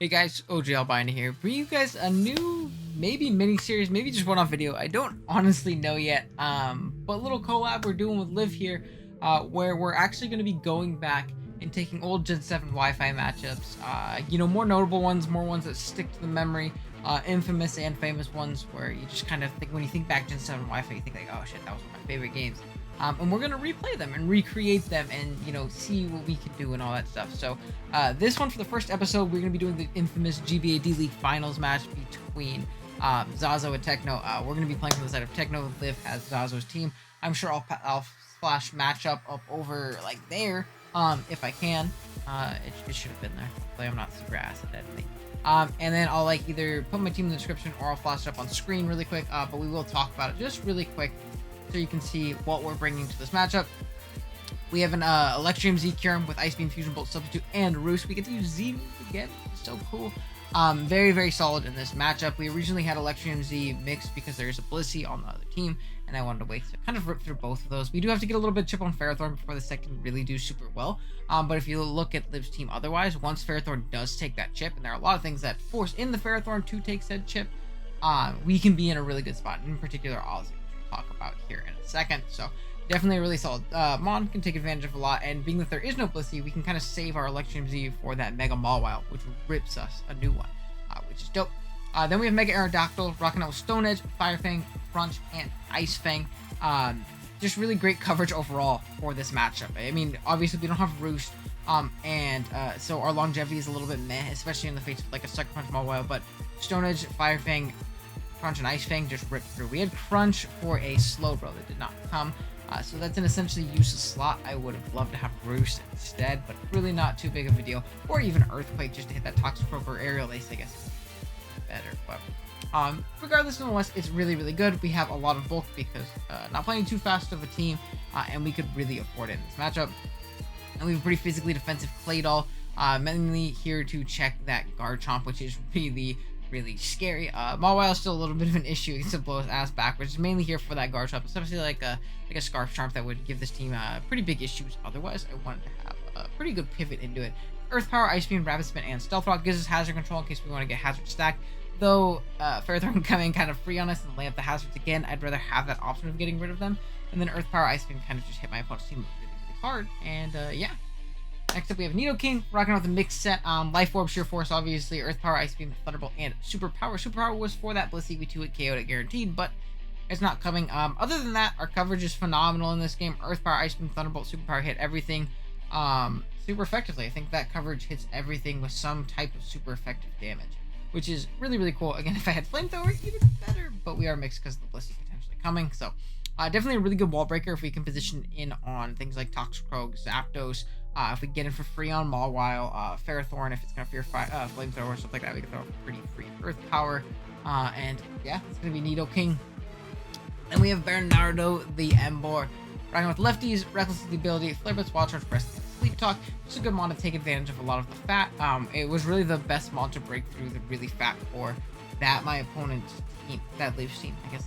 Hey guys, OGalbina here, bringing you guys a new, maybe mini-series, maybe just one-off video. I don't honestly know yet, but a little collab we're doing with Liv here, where we're actually going to be going back and taking old Gen 7 Wi-Fi matchups, more notable ones, more ones that stick to the memory, infamous and famous ones where you just kind of think, when you think back Gen 7 Wi-Fi, you think like, oh shit, that was one of my favorite games. And we're going to replay them and recreate them and, see what we can do and all that stuff. So this one, for the first episode, we're going to be doing the infamous GBA D-League Finals match between Zazo and Techno. We're going to be playing from the side of Techno. Liv has Zazo's team. I'm sure I'll flash matchup up over, like, there, if I can. It should have been there. Hopefully I'm not super ass at editing. And then I'll, like, either put my team in the description or I'll flash it up on screen really quick. But we will talk about it just really quick, so you can see what we're bringing to this matchup. We have an Electrium Z Curum with Ice Beam, Fusion Bolt, Substitute, and Roost. We get to use Z again. So cool. Very, very solid in this matchup. We originally had Electrium Z mixed because there's a Blissey on the other team, and I wanted to wait to kind of rip through both of those. We do have to get a little bit of chip on Ferrothorn before the set can really do super well. But if you look at Liv's team otherwise, once Ferrothorn does take that chip, and there are a lot of things that force in the Ferrothorn to take said chip, we can be in a really good spot. In particular, Ozzy, talk about here in a second. So definitely a really solid Mon, can take advantage of a lot, and being that there is no Blissey, we can kind of save our Electrium Z for that Mega Mawile, which rips us a new one, which is dope. Then we have Mega Aerodactyl rocking out with Stone Edge, Fire Fang, Crunch, and Ice Fang. Just really great coverage overall for this matchup. I mean, obviously we don't have Roost, so our longevity is a little bit meh, especially in the face of like a Sucker Punch Mawile, but Stone Edge, Fire Fang, Crunch, and Ice Fang just ripped through. We had Crunch for a Slowbro that did not come, so that's an essentially useless slot. I would have loved to have Roost instead, but really not too big of a deal. Or even Earthquake just to hit that Toxicroak or Aerial Ace, I guess. Better, but regardless, nonetheless, it's really, really good. We have a lot of bulk because not playing too fast of a team, and we could really afford it in this matchup. And we have a pretty physically defensive Claydol, mainly here to check that Garchomp, which is really scary. Mawile is still a little bit of an issue. He still blows ass backwards. Mainly here for that Garchomp, especially like a Scarf Charm that would give this team pretty big issues. Otherwise, I wanted to have a pretty good pivot into it. Earth Power, Ice Beam, Rapid Spin, and Stealth Rock gives us hazard control in case we want to get hazard stacked. Though Ferrothorn can come in kind of free on us and lay up the hazards again, I'd rather have that option of getting rid of them. And then Earth Power, Ice Beam kind of just hit my opponent's team really hard. And yeah. Next up, we have Nidoking, rocking out the mixed set. Life Orb, Sheer Force, obviously, Earth Power, Ice Beam, Thunderbolt, and Super Power. Super Power was for that Blissey. We 2-hit KO'd it guaranteed, but it's not coming. Other than that, our coverage is phenomenal in this game. Earth Power, Ice Beam, Thunderbolt, Super Power hit everything super effectively. I think that coverage hits everything with some type of super effective damage, which is really, really cool. Again, if I had Flamethrower, even better, but we are mixed because of the Blissey potentially coming, so definitely a really good wall breaker if we can position in on things like Toxicroak, Zapdos. If we get in for free on Mawile, Ferrothorn, if it's going to fear Flamethrower, stuff like that, we can throw pretty free Earth Power. And yeah, it's going to be Nidoking. Then we have Bernardo the Emboar, rocking with lefties, Reckless the ability, Flare Blitz, Wild Charge, Breast, and Sleep Talk. Just a good mod to take advantage of a lot of the fat. It was really the best mod to break through the really fat core that my opponent's team, that Liv's team, I guess,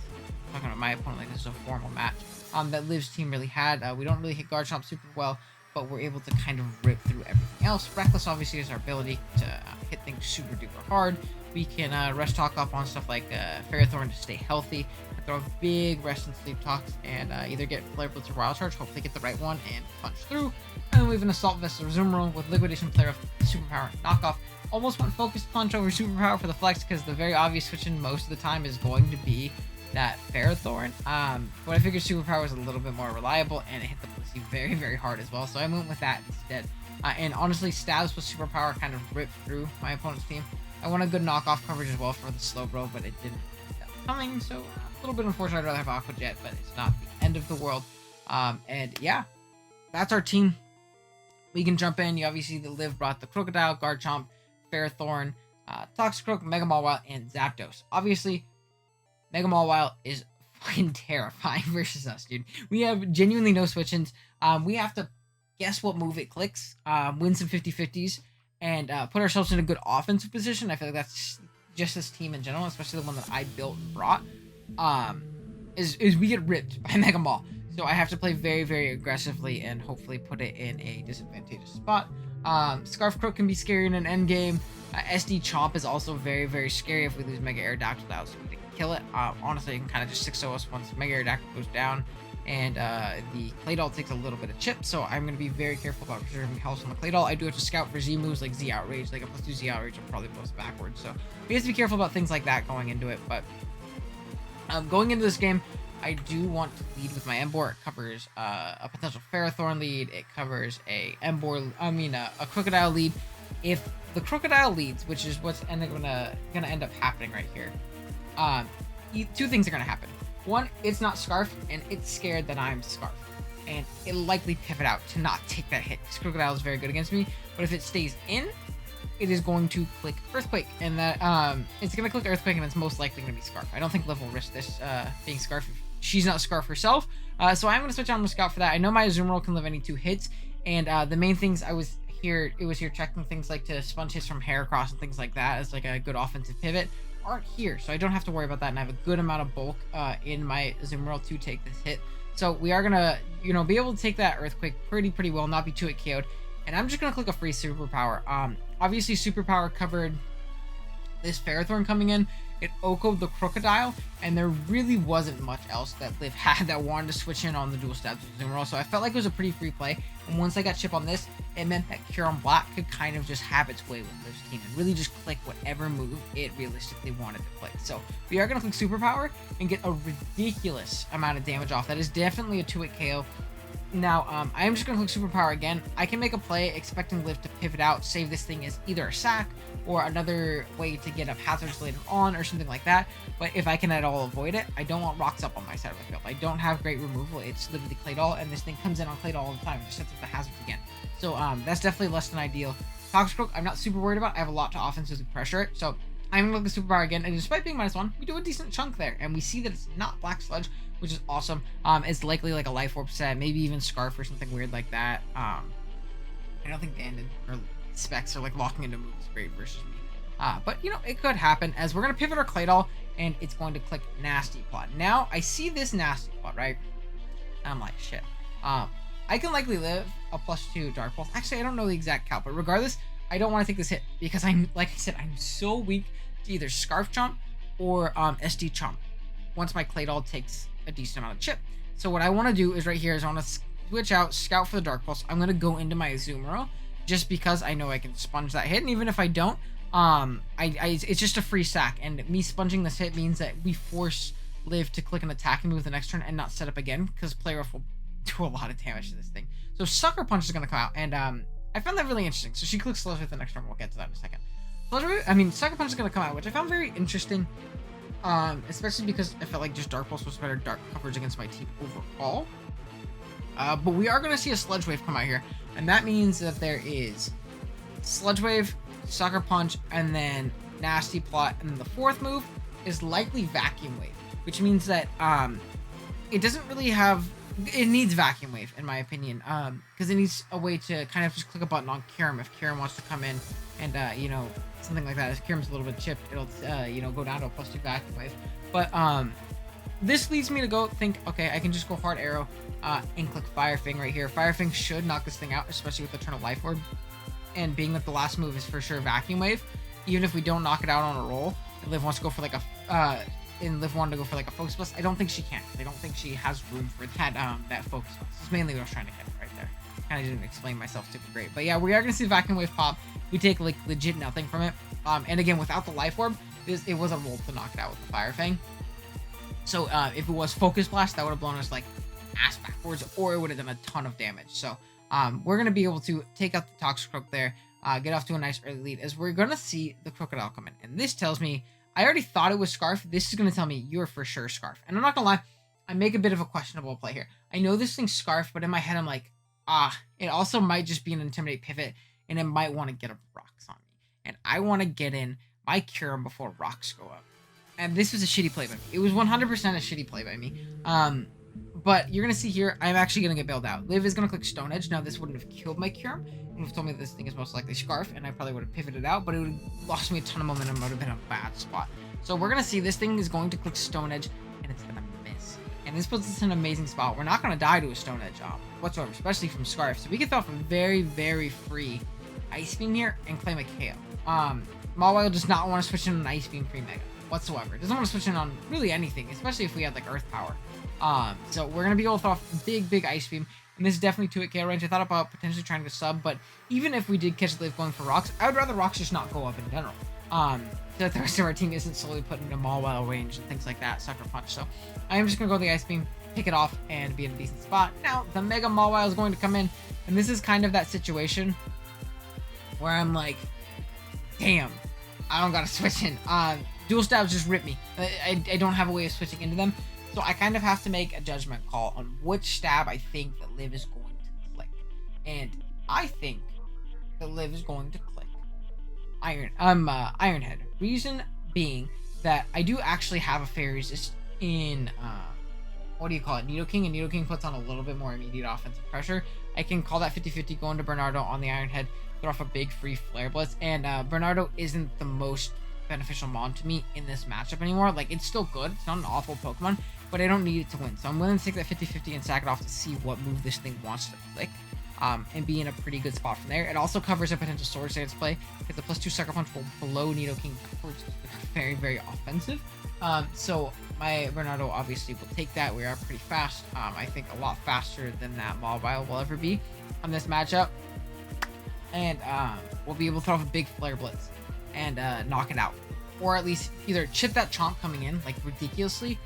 talking about my opponent like this is a formal match, that Liv's team really had. We don't really hit Garchomp super well, but we're able to kind of rip through everything else. Reckless obviously is our ability to hit things super duper hard. We can Rest Talk up on stuff like Ferrothorn to stay healthy, throw a big Rest and Sleep Talks, and either get Flare Blitz or Wild Charge, hopefully get the right one, and punch through. And then we have an Assault Vest or Zoomerl with Liquidation, Flare Up, Superpower, Knockoff. Almost went Focused Punch over Superpower for the flex because the very obvious switch in most of the time is going to be that Ferrothorn, but I figured Superpower was a little bit more reliable, and it hit the Blissey very, very hard as well, so I went with that instead. And honestly, Stabs with Superpower kind of ripped through my opponent's team. I want a good knockoff coverage as well for the Slowbro, but it didn't end up coming, so a little bit unfortunate. I'd rather have Aqua Jet, but it's not the end of the world. And yeah, that's our team. We can jump in. You obviously the Liv brought the Crocodile, Garchomp, Ferrothorn, Toxicroak, Mega Mawile, and Zapdos. Obviously, Mega Mawile is fucking terrifying versus us, dude. We have genuinely no switch-ins. We have to guess what move it clicks, win some 50-50s, and put ourselves in a good offensive position. I feel like that's just this team in general, especially the one that I built and brought, is we get ripped by Mega Maw. So I have to play very, very aggressively and hopefully put it in a disadvantageous spot. Scarf Croak can be scary in an endgame. SD Chomp is also very, very scary if we lose Mega Aerodactyl out, so we need to kill it. Honestly, you can kind of just 6-0 us once Mega Aerodactyl goes down, and the Claydol takes a little bit of chip, so I'm going to be very careful about preserving health on the Claydol. I do have to scout for Z moves like Z Outrage, like a +2 Z Outrage will probably blow us backwards, so we have to be careful about things like that going into it. But going into this game, I do want to lead with my Emboar. It covers a potential Ferrothorn lead. It covers a Crocodile lead. If the Crocodile leads, which is what's gonna end up happening right here, two things are gonna happen. One, it's not Scarf, and it's scared that I'm Scarf, and it'll likely pivot out to not take that hit, because Crocodile is very good against me. But if it stays in, it is going to click Earthquake, and that it's going to click Earthquake, and it's most likely going to be Scarf. I don't think Liv will risk this being Scarf if she's not Scarf herself, so I'm going to switch on to Scout for that. I know my Azumarill can live any 2 hits, and the main things it was here checking things like to sponge hits from Heracross and things like that as like a good offensive pivot aren't here, so I don't have to worry about that, and I have a good amount of bulk in my Azumarill to take this hit. So we are gonna, be able to take that Earthquake pretty well, not be 2-hit KO'd, and I'm just gonna click a free Superpower. Obviously Superpower covered this Ferrothorn coming in. It OHKO'd the Crocodile, and there really wasn't much else that Liv had that wanted to switch in on the dual stabs with Azumarill, so I felt like it was a pretty free play. And once I got chip on this, it meant that Kyurem Black could kind of just have its way with Liv's team and really just click whatever move it realistically wanted to click. So we are going to click Superpower and get a ridiculous amount of damage off. That is definitely a 2-hit KO. Now, I am just going to click Superpower again. I can make a play expecting Liv to pivot out, save this thing as either a sack or another way to get up hazards later on or something like that. But if I can at all avoid it, I don't want rocks up on my side of the field. I don't have great removal. It's literally Claydol, and this thing comes in on Claydol all the time. It just sets up the hazards again. So that's definitely less than ideal. Toxicroak, I'm not super worried about. I have a lot to offensively pressure it. So I'm going to look at Superpower again, and despite being -1, we do a decent chunk there, and we see that it's not Black Sludge, which is awesome. It's likely like a Life Orb set, maybe even Scarf or something weird like that. I don't think Banded or Specs are like locking into moves great versus me. But it could happen, as we're going to pivot our Claydol, and it's going to click Nasty Plot. Now, I see this Nasty Plot, right? I'm like, shit. I can likely live a +2 Dark Pulse. Actually, I don't know the exact count, but regardless, I don't want to take this hit, because like I said, I'm so weak to either Scarf Chomp or SD Chomp once my Claydol takes a decent amount of chip. So what I want to do is right here is I want to switch out, scout for the Dark Pulse. I'm going to go into my Azumarill just because I know I can sponge that hit, and even if I don't, it's just a free sack, and me sponging this hit means that we force Liv to click an attacking move the next turn and not set up again, because Play Rough will do a lot of damage to this thing. So Sucker Punch is going to come out, and I found that really interesting. So she clicks Sludge Wave the next turn. We'll get to that in a second. Sucker Punch is going to come out, which I found very interesting, especially because I felt like just Dark Pulse was better dark coverage against my team overall. But we are going to see a Sludge Wave come out here, and that means that there is Sludge Wave, Sucker Punch, and then Nasty Plot, and then the fourth move is likely Vacuum Wave, which means that it doesn't really have... It needs Vacuum Wave, in my opinion, because it needs a way to kind of just click a button on Kyurem if Kyurem wants to come in, and, something like that. If Kyurem's a little bit chipped, it'll, go down to a +2 Vacuum Wave. But, this leads me to think, okay, I can just go Hard Arrow, and click Fire Fang right here. Fire Fang should knock this thing out, especially with Eternal Life Orb, and being that the last move is for sure Vacuum Wave, even if we don't knock it out on a roll, and Liv wants to go for like Liv wanted to go for like a Focus Blast. I don't think she can. I don't think she has room for that Focus Blast. That's mainly what I was trying to get right there. Kind of didn't explain myself super great. But yeah, we are going to see Vacuum Wave pop. We take like legit nothing from it. And again, without the Life Orb, it was a roll to knock it out with the Fire Fang. So if it was Focus Blast, that would have blown us like ass backwards, or it would have done a ton of damage. So we're going to be able to take out the Toxicroak there, get off to a nice early lead, as we're going to see the Crocodile come in. And this tells me, I already thought it was Scarf. This is going to tell me you're for sure Scarf. And I'm not going to lie, I make a bit of a questionable play here. I know this thing's Scarf, but in my head I'm like, it also might just be an Intimidate pivot, and it might want to get up rocks on me. And I want to get in my Kyurem before rocks go up. And this was a shitty play by me. It was 100% a shitty play by me. But you're going to see here, I'm actually going to get bailed out. Liv is going to click Stone Edge. Now, this wouldn't have killed my Kyurem. It would have told me that this thing is most likely Scarf, and I probably would have pivoted out, but it would have lost me a ton of momentum. It would have been a bad spot. So we're going to see this thing is going to click Stone Edge, and it's going to miss. And this puts us in an amazing spot. We're not going to die to a Stone Edge whatsoever, especially from Scarf. So we can throw off a very, very free Ice Beam here and claim a KO. Mawile does not want to switch in an Ice Beam pre-Mega whatsoever. It doesn't want to switch in on really anything, especially if we had like Earth Power. So we're going to be able to throw off big Ice Beam. And this is definitely 2-hit KO range. I thought about potentially trying to sub, but even if we did catch Liv going for rocks, I would rather rocks just not go up in general. So that the rest of our team isn't slowly put into Mawile range and things like that, Sucker Punch. So I am just going to go the Ice Beam, pick it off, and be in a decent spot. Now, the Mega Mawile is going to come in, and this is kind of that situation where I'm like, damn, I don't got to switch in. Dual Stabs just rip me. I don't have a way of switching into them. So I kind of have to make a judgment call on which stab I think that Liv is going to click. And I think that Liv is going to click Ironhead. Reason being that I do actually have a Fairy Resist in what do you call it? Nidoking, and Nidoking puts on a little bit more immediate offensive pressure. I can call that 50-50 going to Bernardo on the Ironhead, throw off a big free Flare Blitz, and Bernardo isn't the most beneficial Mon to me in this matchup anymore. Like, it's still good. It's not an awful Pokemon, but I don't need it to win. So I'm willing to take that 50-50 and sack it off to see what move this thing wants to click, and be in a pretty good spot from there. It also covers a potential Sword Stance play, because the +2 Sucker Punch will blow Nidoking backwards, very offensive. So my Bernardo obviously will take that. We are pretty fast. I think a lot faster than that Mawile will ever be on this matchup. And we'll be able to throw off a big Flare Blitz and knock it out. Or at least either chip that Chomp coming in, like ridiculously,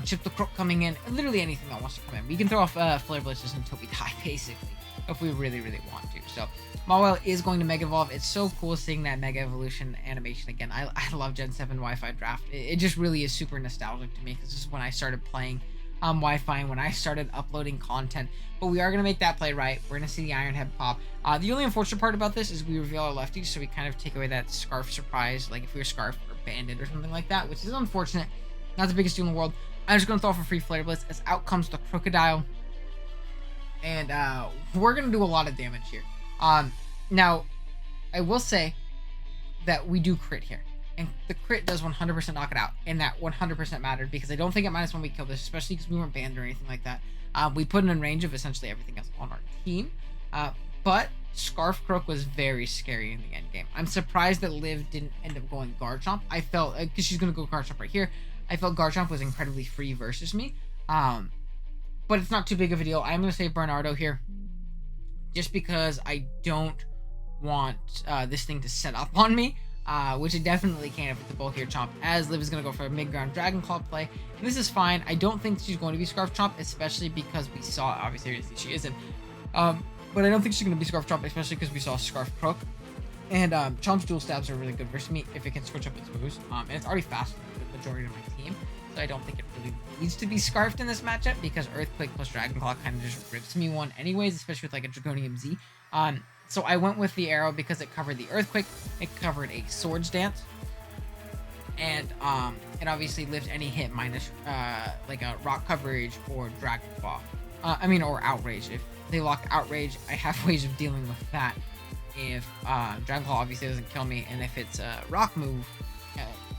chip the Croak coming in, literally anything that wants to come in. We can throw off Flare Blitzes until we die, basically, if we really want to. So Mawile is going to Mega Evolve. It's so cool seeing that Mega Evolution animation again. I love Gen 7 Wi-Fi Draft. It just really is super nostalgic to me, because this is when I started playing Wi-Fi, and when I started uploading content. But we are going to make that play right. We're going to see the Ironhead pop. The only unfortunate part about this is we reveal our lefties, so we kind of take away that Scarf surprise, like if we were Scarf or Bandit or something like that, which is unfortunate. Not the biggest deal in the world. I'm just going to throw off a free Flare Blitz, as out comes the Crocodile. And we're going to do a lot of damage here. Now, I will say that we do crit here. And the crit does 100% knock it out. And that 100% mattered, because I don't think at -1 we killed this, especially because we weren't banned or anything like that. We put it in range of essentially everything else on our team. But Scarf Croak was very scary in the end game. I'm surprised that Liv didn't end up going Garchomp. I felt, because she's going to go Garchomp right here, I felt Garchomp was incredibly free versus me. But it's not too big of a deal. I'm going to say Bernardo here, just because I don't want this thing to set up on me, which it definitely can if it's a bulkier Chomp, as Liv is going to go for a mid-ground Dragon Claw play. And this is fine. I don't think she's going to be Scarf Chomp, especially because we saw, obviously she isn't, but I don't think she's going to be Scarf Chomp, especially because we saw Scarf Croak. And Chomp's dual stabs are really good versus me if it can switch up its moves, and it's already faster than the majority of my team. So I don't think it really needs to be Scarfed in this matchup, because Earthquake plus Dragon Claw kind of just rips me one anyways, especially with like a Draconium Z. So I went with the arrow because it covered the Earthquake, it covered a Swords Dance, and it obviously lived any hit minus like a Rock Coverage or Dragon Claw. Or Outrage. If they lock Outrage, I have ways of dealing with that. If Dragon Claw obviously doesn't kill me, and if it's a Rock move,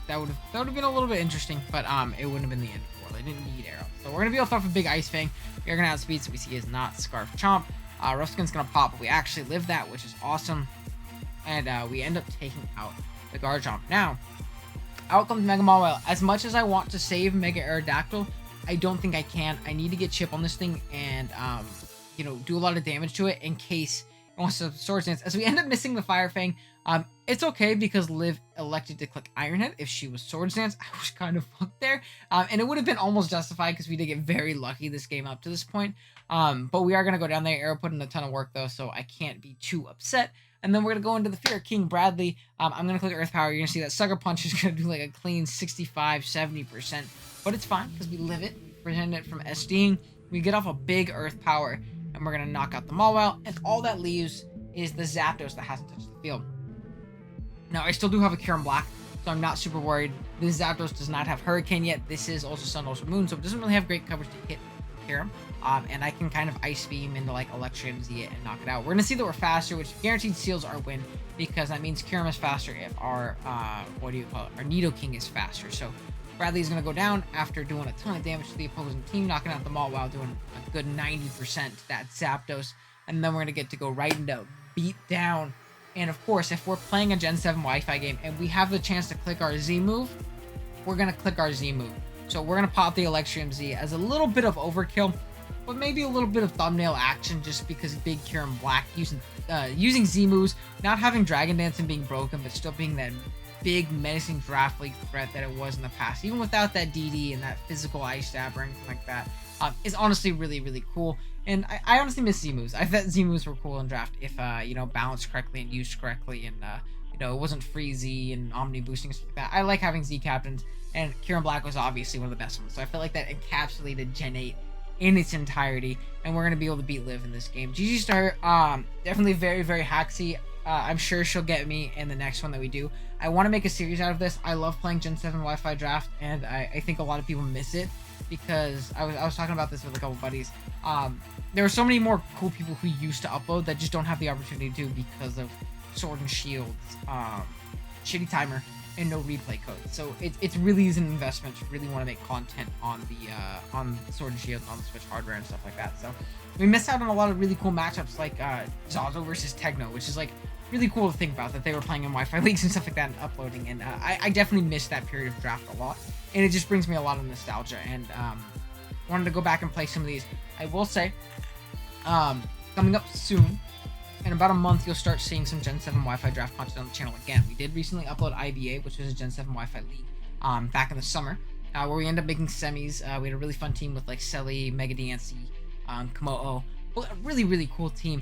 that would have been a little bit interesting, but it wouldn't have been the end of the world. I didn't need arrow. So we're gonna be able to throw off a big Ice Fang. We are gonna outspeed, so we see is not Scarf Chomp. Ruskin's gonna pop, but we actually live that, which is awesome. And we end up taking out the Garchomp. Now, out comes Mega Mawile. As much as I want to save Mega Aerodactyl, I don't think I can. I need to get Chip on this thing and do a lot of damage to it in case it wants to Sword Dance. As we end up missing the Fire Fang, it's okay, because Liv elected to click Ironhead. If she was Sword Dance, I was kind of fucked there. And it would have been almost justified, because we did get very lucky this game up to this point. But we are going to go down there. Arrow put in a ton of work, though, so I can't be too upset. And then we're going to go into the Fear King Bradley. I'm going to click Earth Power. You're going to see that Sucker Punch is going to do like a clean 65-70%. But it's fine, because we live it. We prevent it from SDing. We get off a big Earth Power, and we're going to knock out the Mawile. And all that leaves is the Zapdos that hasn't touched the field. Now, I still do have a Kyurem Black, so I'm not super worried. This Zapdos does not have Hurricane yet. This is also Sun, also Moon, so it doesn't really have great coverage to hit Kyurem. And I can kind of Ice Beam into like Electrium Z it and knock it out. We're going to see that we're faster, which guaranteed seals our win, because that means Kyurem is faster if our, our Nidoking is faster. So Bradley's going to go down after doing a ton of damage to the opposing team, knocking out the Maul while doing a good 90% to that Zapdos. And then we're going to get to go right into beat down And of course, if we're playing a Gen 7 Wi-Fi game and we have the chance to click our Z move, we're going to click our Z move. So we're going to pop the Electrium Z as a little bit of overkill, but maybe a little bit of thumbnail action just because big Kieran Black using Z moves, not having Dragon Dance and being broken, but still being that big menacing draft league threat that it was in the past, even without that DD and that physical ice stab or anything like that, is honestly really, really cool. And I honestly miss Z moves. I thought Z moves were cool in draft if balanced correctly and used correctly, and it wasn't free Z and Omni boosting and stuff like that. I like having Z captains, and Kieran Black was obviously one of the best ones. So I felt like that encapsulated Gen 8 in its entirety, and we're gonna be able to beat Liv in this game. GG Star, definitely very, very hacksy. I'm sure she'll get me in the next one that we do. I want to make a series out of this. I love playing Gen 7 Wi-Fi draft, and I think a lot of people miss it because I was talking about this with a couple buddies. There are so many more cool people who used to upload that just don't have the opportunity to because of Sword and Shield's shitty timer and no replay code. So it really is an investment to really want to make content on the Sword and Shield and on the Switch hardware and stuff like that. So we missed out on a lot of really cool matchups like Zazo versus Tegno, which is like really cool to think about, that they were playing in Wi-Fi leagues and stuff like that and uploading. And I definitely missed that period of draft a lot, and it just brings me a lot of nostalgia. And wanted to go back and play some of these. I will say, coming up soon, in about a month, you'll start seeing some Gen 7 Wi-Fi draft content on the channel again. We did recently upload IBA, which was a Gen 7 Wi-Fi league, back in the summer, where we ended up making semis. We had a really fun team with like Selly, Mega Dancy, Komo'o. A really, really cool team.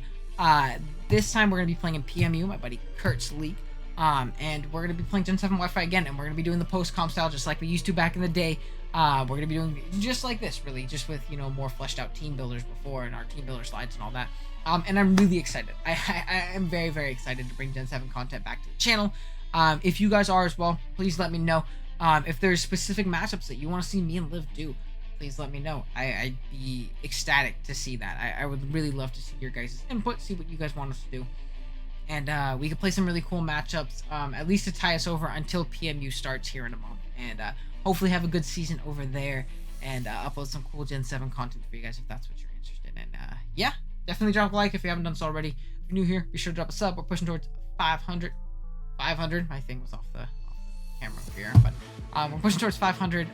This time we're going to be playing in PMU, my buddy Kurt's league. And we're going to be playing Gen 7 Wi-Fi again, and we're going to be doing the post-comp style just like we used to back in the day. We're going to be doing just like this, really, just with, more fleshed out team builders before and our team builder slides and all that. And I'm really excited. I am very, very excited to bring Gen 7 content back to the channel. If you guys are as well, please let me know. If there's specific matchups that you want to see me and Liv do, please let me know. I'd be ecstatic to see that. I would really love to see your guys' input, see what you guys want us to do. And we could play some really cool matchups, at least to tie us over until PMU starts here in a month. And hopefully have a good season over there and upload some cool Gen 7 content for you guys if that's what you're interested in. And yeah, definitely drop a like if you haven't done so already. If you're new here, be sure to drop a sub. We're pushing towards 500. My thing was off the camera over here, but we're pushing towards 500,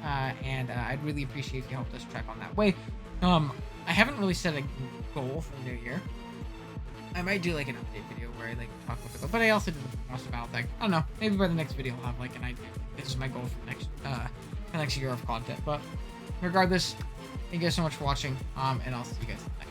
and I'd really appreciate if you helped us track on that way. I haven't really set a goal for the new year. I might do like an update video where I like talk about it, but I also did the Monster Battle thing. I don't know, maybe by the next video I'll have like an idea. This is my goal for next year of content. But regardless, thank you guys so much for watching, and I'll see you guys next.